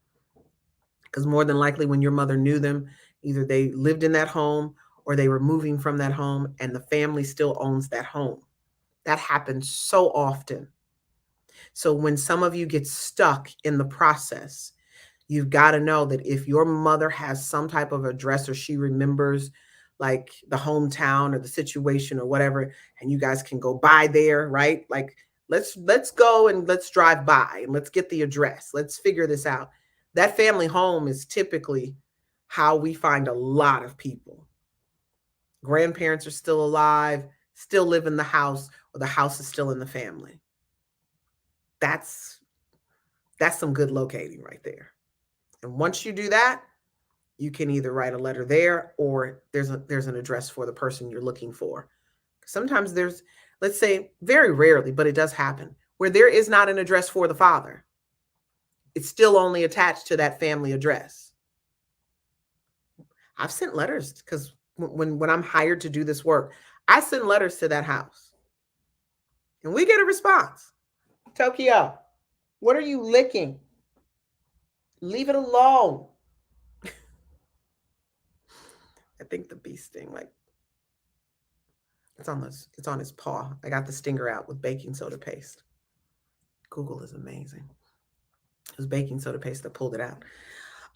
because more than likely when your mother knew them, either they lived in that home or they were moving from that home and the family still owns that home. That happens so often. So when some of you get stuck in the process, you've got to know that if your mother has some type of address or she remembers like the hometown or the situation or whatever, and you guys can go by there, right? Like let's go and let's drive by and let's get the address. Let's figure this out. That family home is typically how we find a lot of people. Grandparents are still alive, still live in the house, or the house is still in the family. That's some good locating right there. And once you do that, you can either write a letter there or there's an address for the person you're looking for. Sometimes there's, let's say, very rarely, but it does happen, where there is not an address for the father. It's still only attached to that family address. I've sent letters because when I'm hired to do this work, I send letters to that house. And we get a response. Tokyo, what are you licking? Leave it alone. I think the bee sting, like it's on his paw. I got the stinger out with baking soda paste. Google is amazing. It was baking soda paste that pulled it out.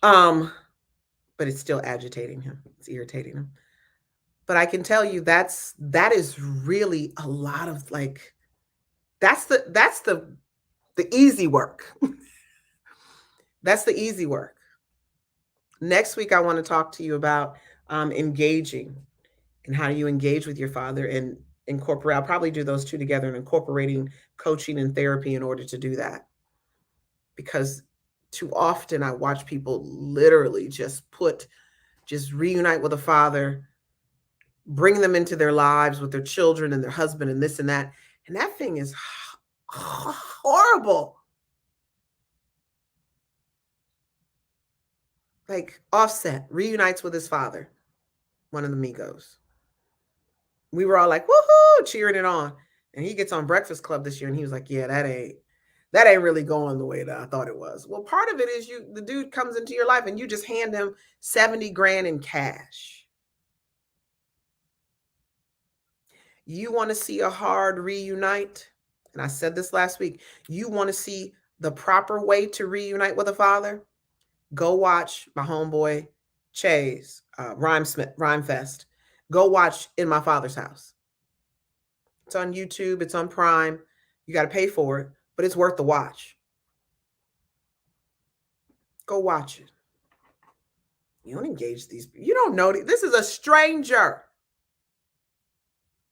But it's still agitating him. It's irritating him. But I can tell you that is really a lot of like that's the easy work. That's the easy work. Next week I want to talk to you about engaging and how you engage with your father and incorporate. I'll probably do those two together and incorporating coaching and therapy in order to do that. Because too often I watch people literally just reunite with a father, bring them into their lives with their children and their husband and this and that. And that thing is horrible. Like Offset reunites with his father, one of the Migos. We were all like, woohoo, cheering it on. And he gets on Breakfast Club this year and he was like, yeah, that ain't really going the way that I thought it was. Well, part of it is the dude comes into your life and you just hand him 70 grand in cash. You want to see a hard reunite? And I said this last week. You want to see the proper way to reunite with a father? Go watch my homeboy Chay's Rhyme Fest. Go watch In My Father's House. It's on YouTube. It's on Prime. You got to pay for it, but it's worth the watch. Go watch it. You don't engage these people. You don't know. This is a stranger.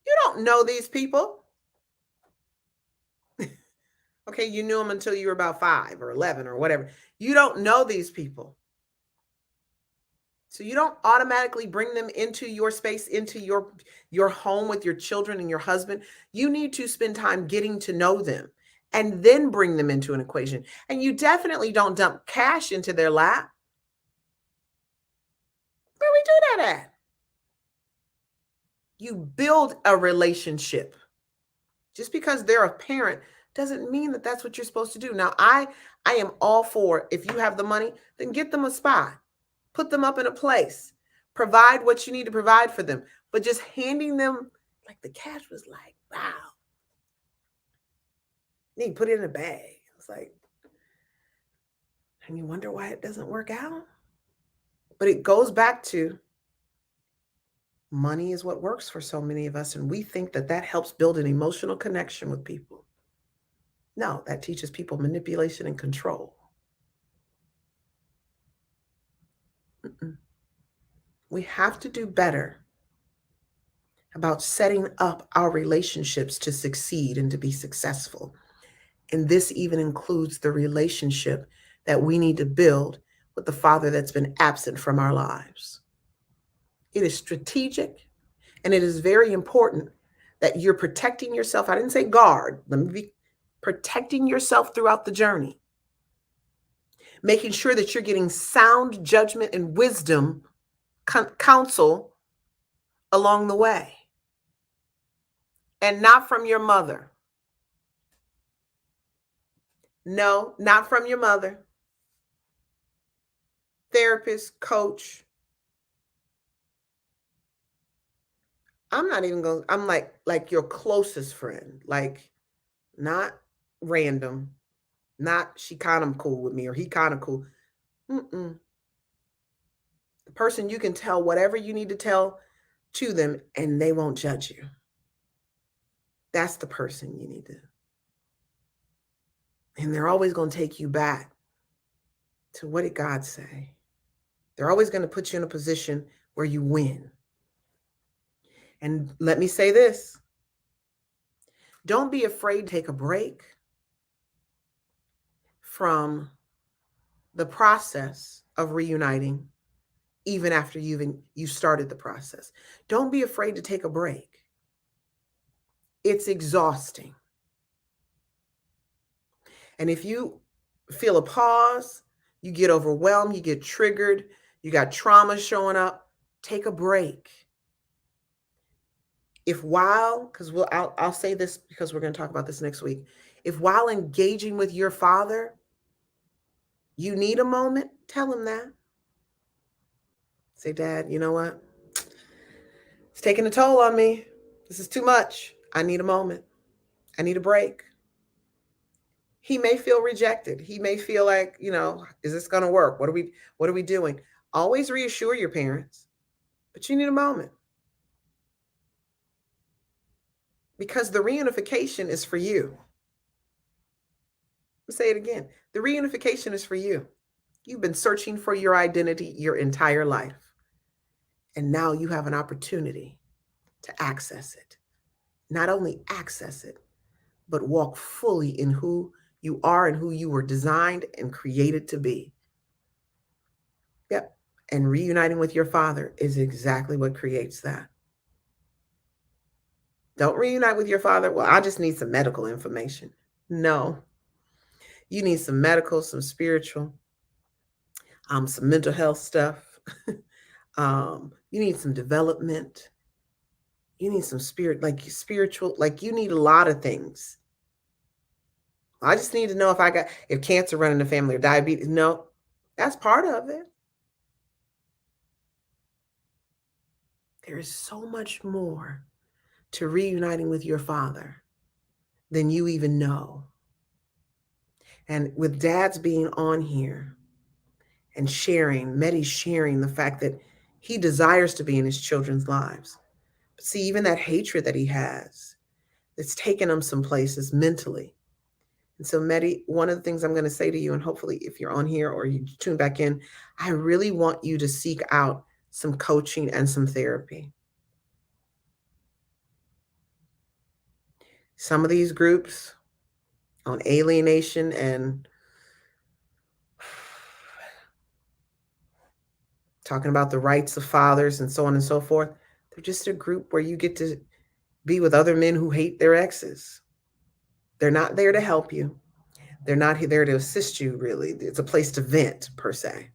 You don't know these people. Okay, you knew them until you were about 5 or 11 or whatever. You don't know these people. So you don't automatically bring them into your space, into your home with your children and your husband. You need to spend time getting to know them and then bring them into an equation. And you definitely don't dump cash into their lap. Where we do that at? You build a relationship. Just because they're a parent doesn't mean that that's what you're supposed to do. Now, I am all for, if you have the money, then get them a spot. Put them up in a place. Provide what you need to provide for them. But just handing them, like the cash was like, wow. Then you put it in a bag. It's like, and you wonder why it doesn't work out. But it goes back to money is what works for so many of us. And we think that that helps build an emotional connection with people. No, that teaches people manipulation and control. We have to do better about setting up our relationships to succeed and to be successful. And this even includes the relationship that we need to build with the father that's been absent from our lives. It is strategic and it is very important that you're protecting yourself. I didn't say guard. Let me be protecting yourself throughout the journey. Making sure that you're getting sound judgment and wisdom, counsel along the way. And not from your mother. No, not from your mother. Therapist, coach. I'm not even going, I'm like your closest friend, like not random, not she kind of cool with me or he kind of cool. The person you can tell whatever you need to tell to them and they won't judge you. That's the person you need to. And they're always going to take you back to what did God say? They're always going to put you in a position where you win. And let me say this. Don't be afraid to take a break from the process of reuniting, even after you started the process. Don't be afraid to take a break. It's exhausting. And if you feel a pause, you get overwhelmed, you get triggered, you got trauma showing up, take a break. If while, because I'll say this because we're going to talk about this next week. If while engaging with your father, you need a moment, tell him that. Say, Dad, you know what? It's taking a toll on me. This is too much. I need a moment. I need a break. He may feel rejected. He may feel like, is this going to work? What are we doing? Always reassure your parents, but you need a moment. Because the reunification is for you. I'll say it again. The reunification is for you. You've been searching for your identity your entire life. And now you have an opportunity to access it. Not only access it, but walk fully in who you are and who you were designed and created to be. Yep. And reuniting with your father is exactly what creates that. Don't reunite with your father. Well, I just need some medical information. No. You need some medical, some spiritual, some mental health stuff. You need some development. You need some spirit, like spiritual, like you need a lot of things. I just need to know if cancer run in the family or diabetes. No, that's part of it. There is so much more to reuniting with your father than you even know. And with dads being on here and sharing, Medi's sharing the fact that he desires to be in his children's lives. But see, even that hatred that he has, it's taken him some places mentally. And so, Medi, one of the things I'm going to say to you, and hopefully if you're on here or you tune back in, I really want you to seek out some coaching and some therapy. Some of these groups on alienation and talking about the rights of fathers and so on and so forth, they're just a group where you get to be with other men who hate their exes. They're not there to help you. They're not there to assist you, really. It's a place to vent, per se.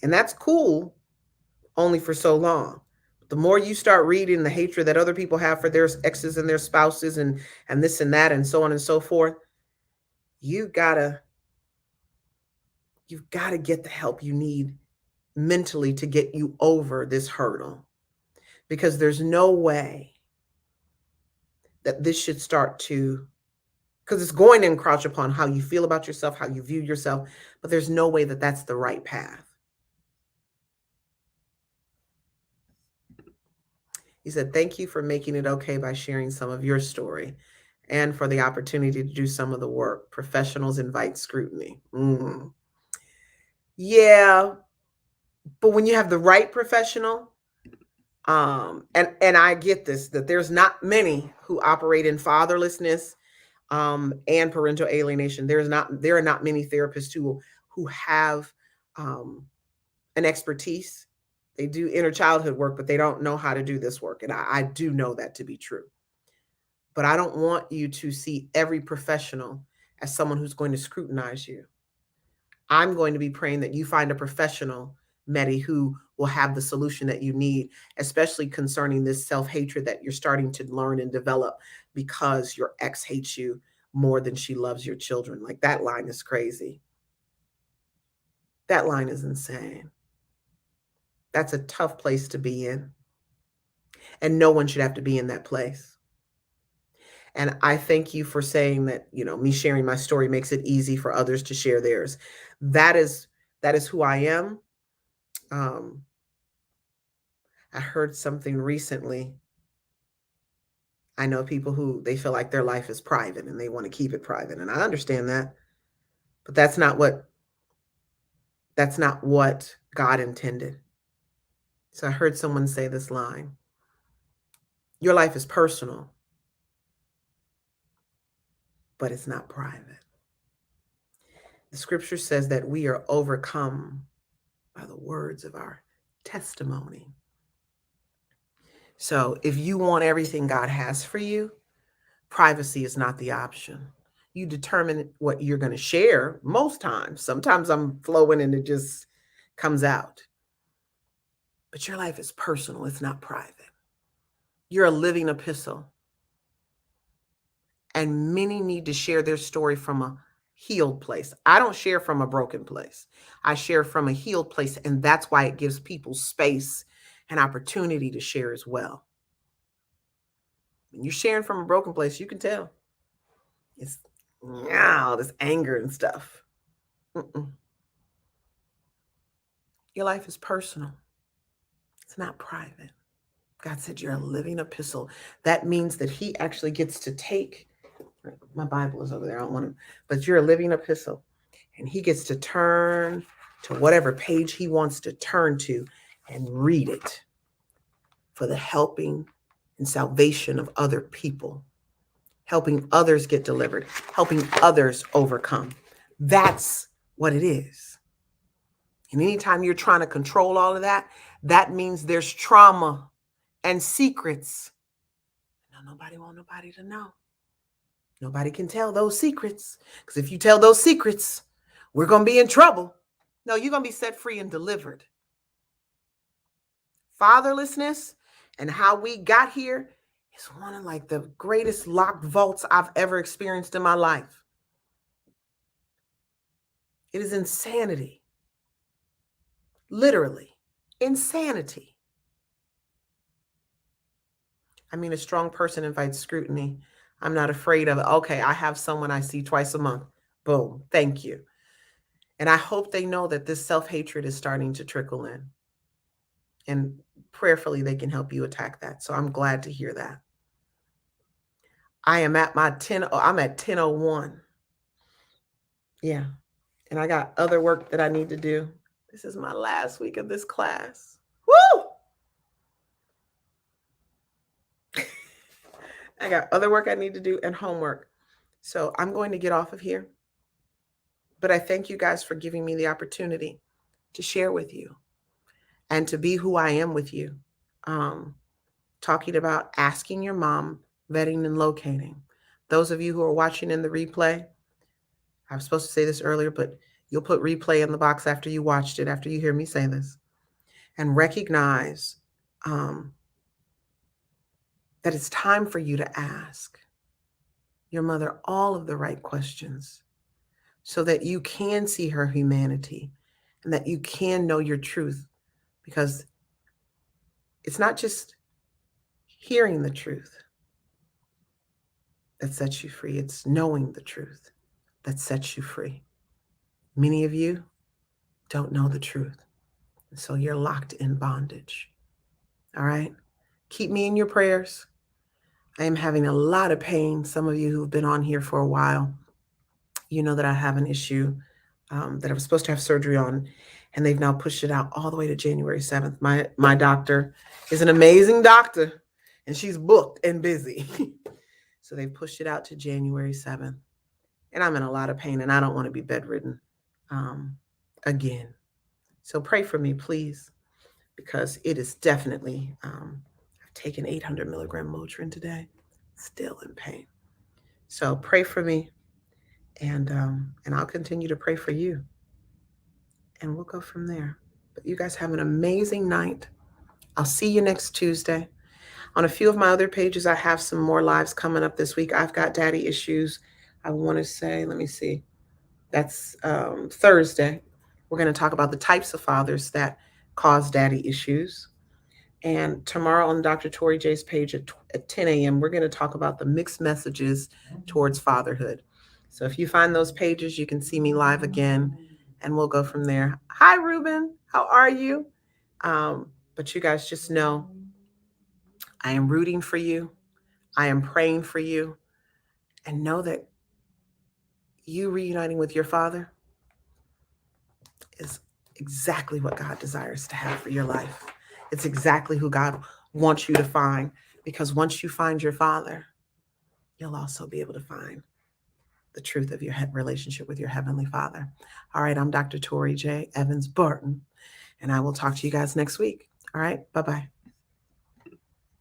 And that's cool only for so long. The more you start reading the hatred that other people have for their exes and their spouses and this and that and so on and so forth, you've got to get the help you need mentally to get you over this hurdle. Because there's no way that this should start to, because it's going to encroach upon how you feel about yourself, how you view yourself, but there's no way that that's the right path. He said, thank you for making it okay by sharing some of your story and for the opportunity to do some of the work. Professionals invite scrutiny. Yeah, but when you have the right professional, and I get this, that there's not many who operate in fatherlessness and parental alienation. There are not many therapists who have an expertise. They do inner childhood work, but they don't know how to do this work. And I do know that to be true. But I don't want you to see every professional as someone who's going to scrutinize you. I'm going to be praying that you find a professional, Medi, who will have the solution that you need, especially concerning this self-hatred that you're starting to learn and develop because your ex hates you more than she loves your children. Like, that line is crazy. That line is insane. That's a tough place to be in. And no one should have to be in that place. And I thank you for saying that, me sharing my story makes it easy for others to share theirs. That is who I am. I heard something recently. I know people who they feel like their life is private and they want to keep it private. And I understand that, but that's not what God intended. So I heard someone say this line: your life is personal, but it's not private. The scripture says that we are overcome by the words of our testimony. So if you want everything God has for you, privacy is not the option. You determine what you're going to share most times. Sometimes I'm flowing and it just comes out. But your life is personal, it's not private. You're a living epistle. And many need to share their story from a healed place. I don't share from a broken place. I share from a healed place, and that's why it gives people space and opportunity to share as well. When you're sharing from a broken place, you can tell. It's all this anger and stuff. Your life is personal. It's not private. God said you're a living epistle. That means that he actually gets to take, my Bible is over there, I don't want to, but you're a living epistle. And he gets to turn to whatever page he wants to turn to and read it for the helping and salvation of other people, helping others get delivered, helping others overcome. That's what it is. And anytime you're trying to control all of that, that means there's trauma and secrets. Nobody wants nobody to know. Nobody can tell those secrets. Because if you tell those secrets, we're going to be in trouble. No, you're going to be set free and delivered. Fatherlessness And how we got here is one of like the greatest locked vaults I've ever experienced in my life. It is insanity. Literally, insanity. I mean, a strong person invites scrutiny. I'm not afraid of it. Okay, I have someone I see twice a month. Boom. Thank you. And I hope they know that this self-hatred is starting to trickle in. And prayerfully, they can help you attack that. So I'm glad to hear that. I am at my 10, I'm at 10:01. Yeah. And I got other work that I need to do. This is my last week of this class. Woo! I got other work I need to do and homework. So I'm going to get off of here. But I thank you guys for giving me the opportunity to share with you and to be who I am with you. Talking about asking your mom, vetting and locating. Those of you who are watching in the replay, I was supposed to say this earlier, but you'll put replay in the box after you watched it, after you hear me say this, and recognize that it's time for you to ask your mother all of the right questions so that you can see her humanity and that you can know your truth, because it's not just hearing the truth that sets you free, it's knowing the truth that sets you free. Many of you don't know the truth, and so you're locked in bondage. All right? Keep me in your prayers. I am having a lot of pain. Some of you who've been on here for a while, you know that I have an issue that I was supposed to have surgery on, and they've now pushed it out all the way to January 7th. My doctor is an amazing doctor, and she's booked and busy. So they've pushed it out to January 7th. And I'm in a lot of pain, and I don't want to be bedridden again. So pray for me, please, because it is definitely, I've taken 800 milligram Motrin today, still in pain. So pray for me, and I'll continue to pray for you, and we'll go from there. But you guys have an amazing night. I'll see you next Tuesday. On a few of my other pages, I have some more lives coming up this week. I've got daddy issues. I want to say, let me see. That's Thursday. We're going to talk about the types of fathers that cause daddy issues. And tomorrow on Dr. Torri J's page at 10 a.m., we're going to talk about the mixed messages towards fatherhood. So if you find those pages, you can see me live again, and we'll go from there. Hi, Ruben. How are you? But you guys just know I am rooting for you. I am praying for you. And know that you reuniting with your father is exactly what God desires to have for your life. It's exactly who God wants you to find, because once you find your father, you'll also be able to find the truth of your relationship with your Heavenly Father. All right, I'm Dr. Torri J. Evans Barton, and I will talk to you guys next week. All right, bye-bye.